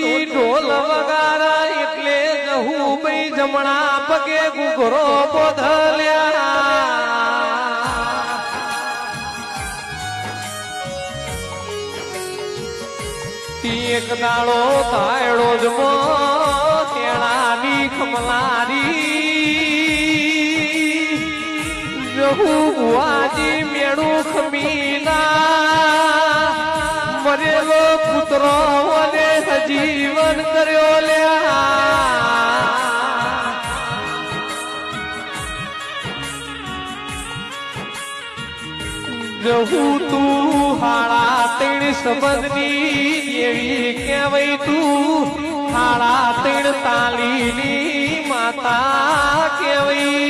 ઢોલી ઢોલ વગારા એટલે જહુ ભાઈ જમણા પગે ગુગરો બોધલ્યા એક દાડો તાયડો જમો તેણાની ખમલારી જહુ બુઆજી મેળું ખમીના મરેલો પુત્રો અને સજીવન કર્યો લ્યા જહુ તું હાડા તેણ સંબંધની એવી કહેવાય તું હાડા તેણ તાલીની માતા કહેવાય